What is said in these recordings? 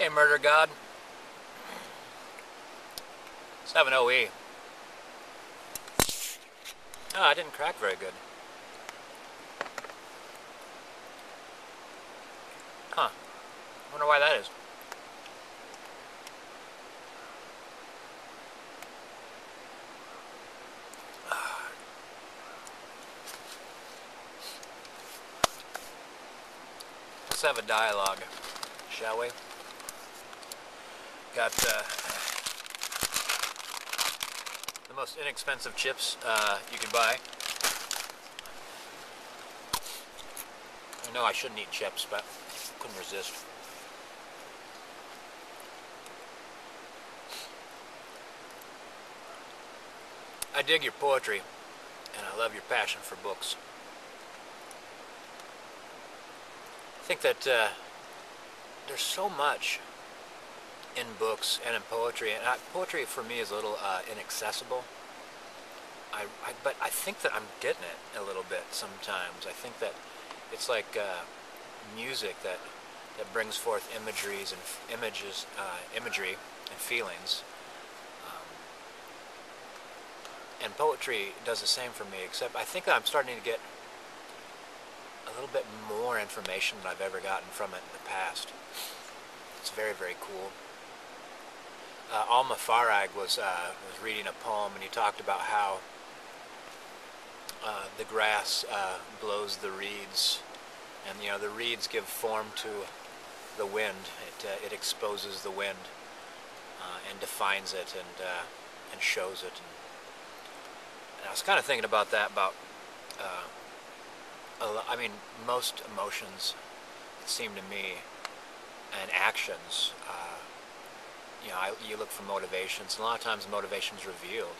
Hey, Murder God. Let's have an OE. Oh, I didn't crack very good. Huh. Wonder why that is. Let's have a dialogue, shall we? Got the most inexpensive chips you could buy. I know I shouldn't eat chips, but couldn't resist. I dig your poetry, and I love your passion for books. I think that there's so much in books and in poetry, and poetry for me is a little inaccessible. But I think that I'm getting it a little bit sometimes. I think that it's like music that brings forth imagery and feelings. And poetry does the same for me, except I think that I'm starting to get a little bit more information than I've ever gotten from it in the past. It's very, very cool. Alma Farag was reading a poem, and he talked about how the grass blows the reeds, and the reeds give form to the wind. It exposes the wind and defines it and shows it. And I was kind of thinking about that. I mean, most emotions, it seem to me, and actions. You look for motivations, and a lot of times motivation's revealed.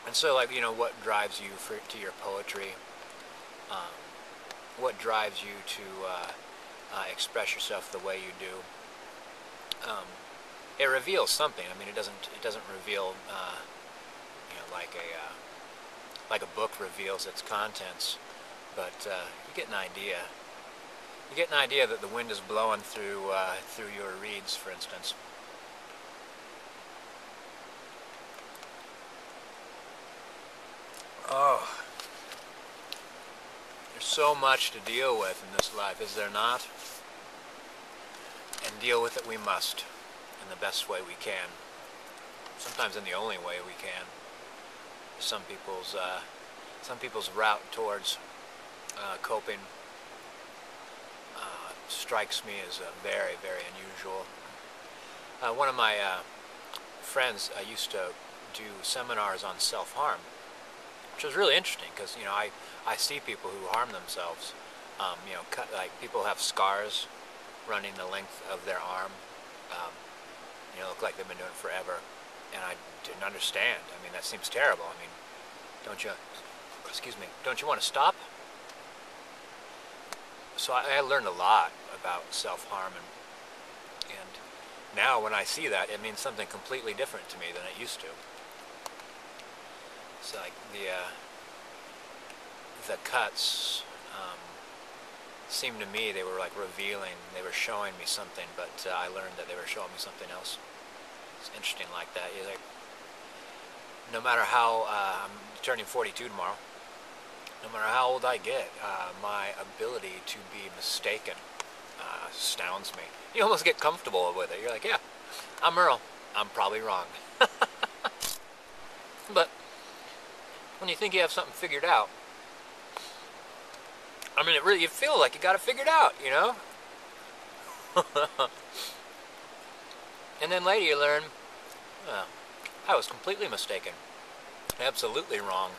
And so, like, what drives you to your poetry? What drives you to express yourself the way you do? It reveals something. I mean, it doesn't reveal, like a book reveals its contents, but you get an idea. You get an idea that the wind is blowing through your reeds, for instance. Oh, there's so much to deal with in this life, is there not? And deal with it we must, in the best way we can. Sometimes in the only way we can. Some people's route towards coping strikes me as very, very unusual. One of my friends used to do seminars on self-harm, which was really interesting because I see people who harm themselves. Like people have scars running the length of their arm. Look like they've been doing it forever, and I didn't understand. I mean, that seems terrible. I mean, don't you want to stop? So I learned a lot about self-harm, and now when I see that, it means something completely different to me than it used to. It's like the cuts seemed to me, they were like revealing, they were showing me something, but I learned that they were showing me something else. It's interesting like that. You're like, no matter how, I'm turning 42 tomorrow, no matter how old I get, my ability to be mistaken astounds me. You almost get comfortable with it. You're like, yeah, I'm Earl. I'm probably wrong. But when you think you have something figured out, I mean, you feel like you got it figured out, And then later you learn, well, I was completely mistaken. Absolutely wrong.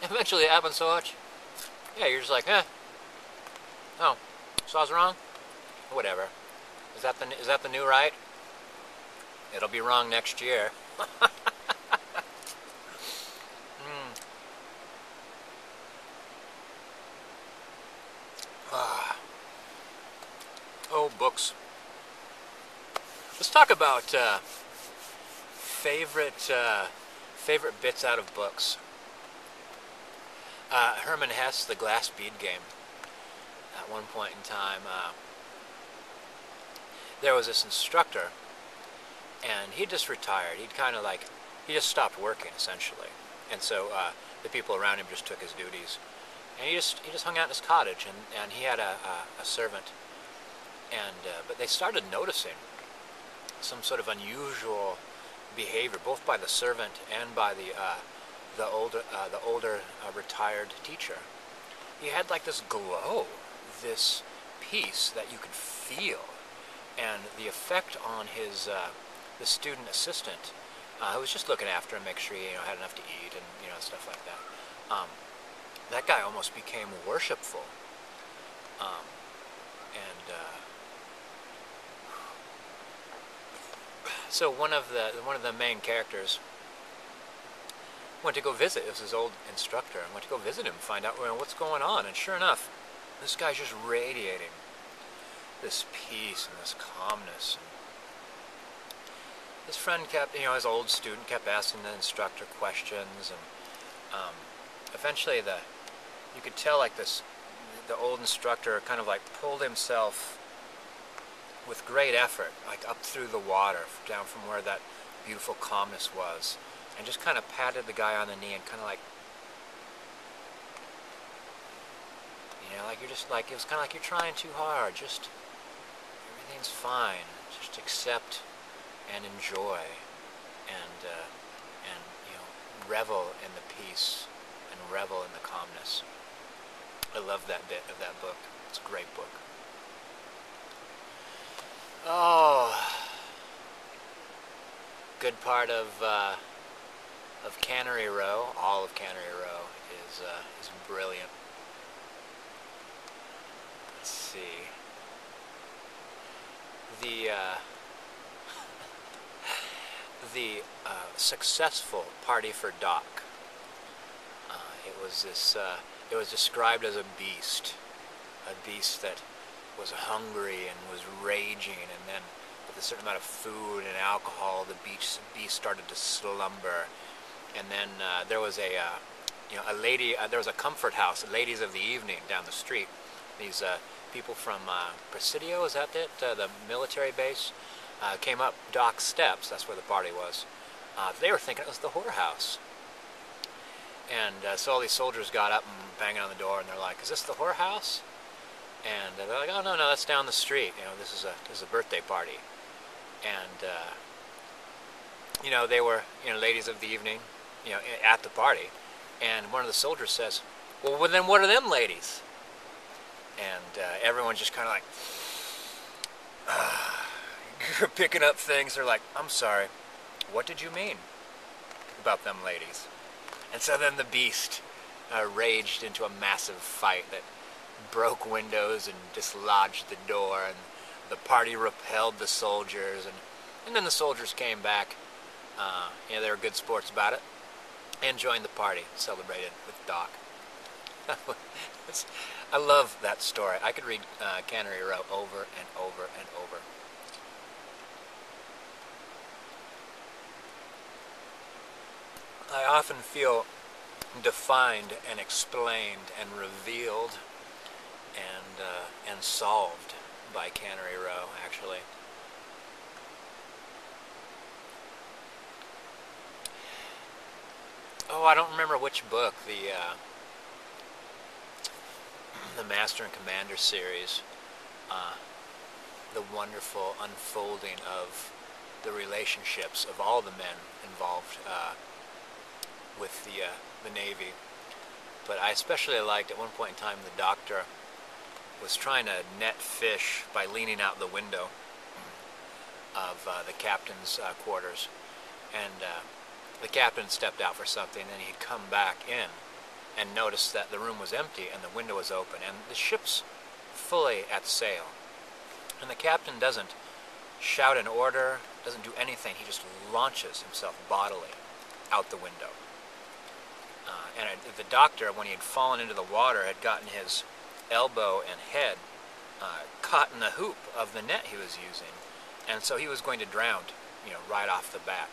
Eventually it happens so much. Yeah, you're just like, oh, so I was wrong? Whatever. Is that the new right? It'll be wrong next year. Oh, books. Let's talk about favorite bits out of books. Herman Hesse, The Glass Bead Game. at one point in time, there was this instructor, and he just retired. He'd kind of like, he just stopped working essentially, and so the people around him just took his duties, and he just hung out in his cottage, and he had a servant, and but they started noticing some sort of unusual behavior, both by the servant and by the older retired teacher. He had like this glow, this peace that you could feel, and the effect on his the student assistant, who was just looking after him, make sure he had enough to eat and stuff like that. That guy almost became worshipful, and so one of the main characters went to go visit. It was his old instructor. And went to go visit him, find out what's going on. And sure enough, this guy's just radiating this peace and this calmness. And his friend kept, his old student kept asking the instructor questions, and eventually you could tell like the old instructor kind of like pulled himself with great effort, like up through the water, down from where that beautiful calmness was, and just kind of patted the guy on the knee and kind of like, like you're just like, it was kind of like you're trying too hard, just, everything's fine, just accept and enjoy, and revel in the peace and revel in the calmness. I love that bit of that book. It's a great book. Oh, good part of Cannery Row. All of Cannery Row is brilliant. Let's see. The successful party for Doc. It was described as a beast that was hungry and was raging, and then with a certain amount of food and alcohol, the beast started to slumber. And then there was a lady. There was a comfort house, Ladies of the Evening, down the street. These people from Presidio, is that it? The military base, came up Doc's steps. That's where the party was. They were thinking it was the whorehouse. And so all these soldiers got up and banging on the door, and they're like, "Is this the whorehouse?" And they're like, "Oh no, that's down the street. This is a birthday party." And they were ladies of the evening, at the party. And one of the soldiers says, "Well, then what are them ladies?" And everyone's just kind of like picking up things. They're like, "I'm sorry, what did you mean about them ladies?" And so then the beast raged into a massive fight that broke windows and dislodged the door, and the party repelled the soldiers, and then the soldiers came back. They were good sports about it, and joined the party, celebrated with Doc. I love that story. I could read Cannery Row over and over and over. I often feel defined and explained and revealed and solved by Cannery Row, actually. Oh, I don't remember which book, the Master and Commander series, the wonderful unfolding of the relationships of all the men involved with the Navy. But I especially liked, at one point in time, the doctor was trying to net fish by leaning out the window of the captain's quarters, and the captain stepped out for something, and he'd come back in and noticed that the room was empty and the window was open and the ship's fully at sail. And the captain doesn't shout an order, doesn't do anything. He just launches himself bodily out the window. And the doctor, when he had fallen into the water, had gotten his elbow and head caught in the hoop of the net he was using, and so he was going to drown, right off the bat.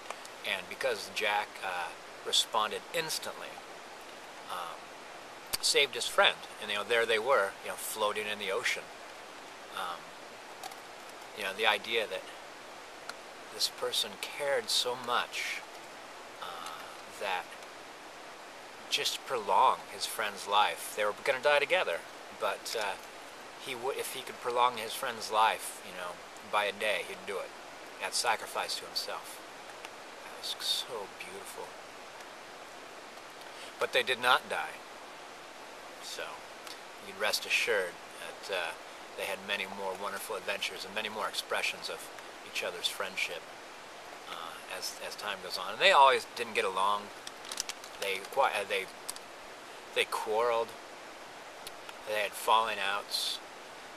And because Jack responded instantly, saved his friend, and there they were, floating in the ocean. Um, the idea that this person cared so much that just prolong his friend's life. They were going to die together, but if he could prolong his friend's life, by a day, he'd do it. At sacrifice to himself. That was so beautiful. But they did not die. So you'd rest assured that they had many more wonderful adventures and many more expressions of each other's friendship as time goes on. And they always didn't get along. They quarreled. They had falling outs.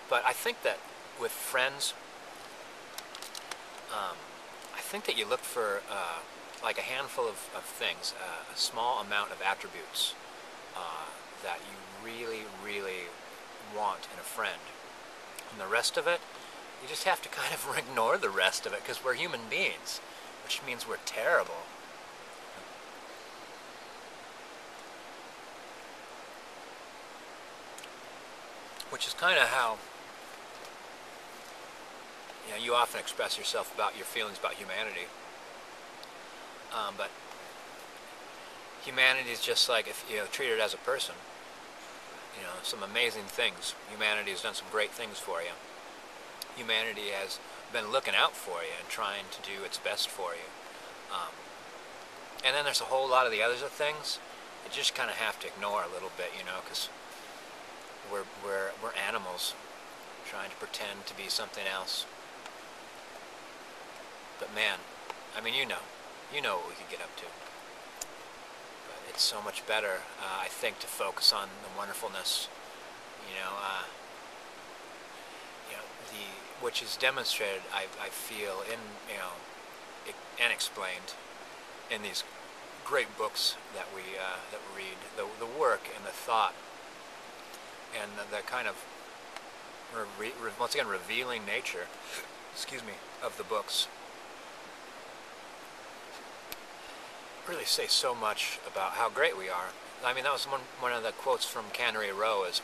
But I think that with friends, I think that you look for like a handful of things, a small amount of attributes that you really, really want in a friend. And the rest of it, you just have to kind of ignore the rest of it, because we're human beings, which means we're terrible. Which is kind of how you often express yourself about your feelings about humanity. But humanity is just like, if treat it as a person. Some amazing things. Humanity has done some great things for you. Humanity has been looking out for you and trying to do its best for you. And then there's a whole lot of the other things you just kind of have to ignore a little bit, because we're animals trying to pretend to be something else. But man, I mean, you know what we could get up to. But it's so much better, I think, to focus on the wonderfulness, which is demonstrated, I feel, in and explained in these great books that we read, the work and the thought, and the kind of once again revealing nature, of the books. Really say so much about how great we are. I mean, that was one of the quotes from Cannery Row is,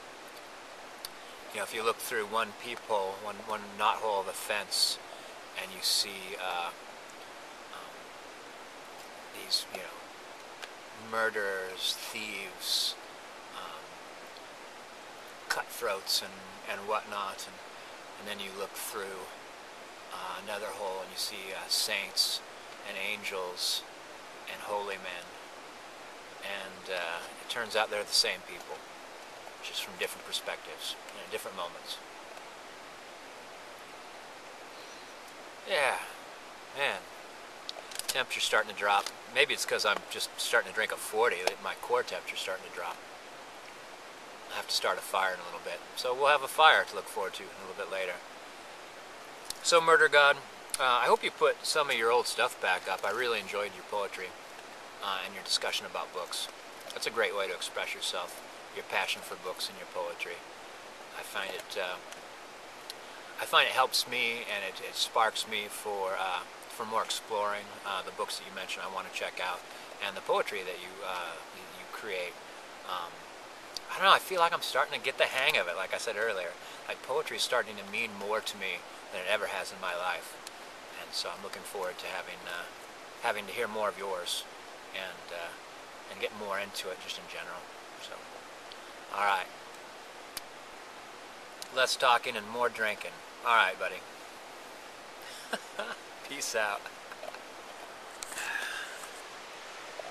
if you look through one peephole, one knothole of a fence, and you see these, murderers, thieves, cutthroats, and whatnot, and then you look through another hole and you see saints and angels and holy men, and it turns out they're the same people, just from different perspectives, different moments. Yeah, man, temperature's starting to drop. Maybe it's because I'm just starting to drink a 40 that my core temperature's starting to drop. I'll have to start a fire in a little bit, so we'll have a fire to look forward to a little bit later. So, Murder God, I hope you put some of your old stuff back up. I really enjoyed your poetry and your discussion about books. That's a great way to express yourself, your passion for books and your poetry. I find it helps me, and it sparks me for more exploring the books that you mentioned I want to check out, and the poetry that you create. I don't know, I feel like I'm starting to get the hang of it, like I said earlier. Like, poetry is starting to mean more to me than it ever has in my life. And so I'm looking forward to having to hear more of yours and get more into it just in general. So, all right. Less talking and more drinking. All right, buddy. Peace out.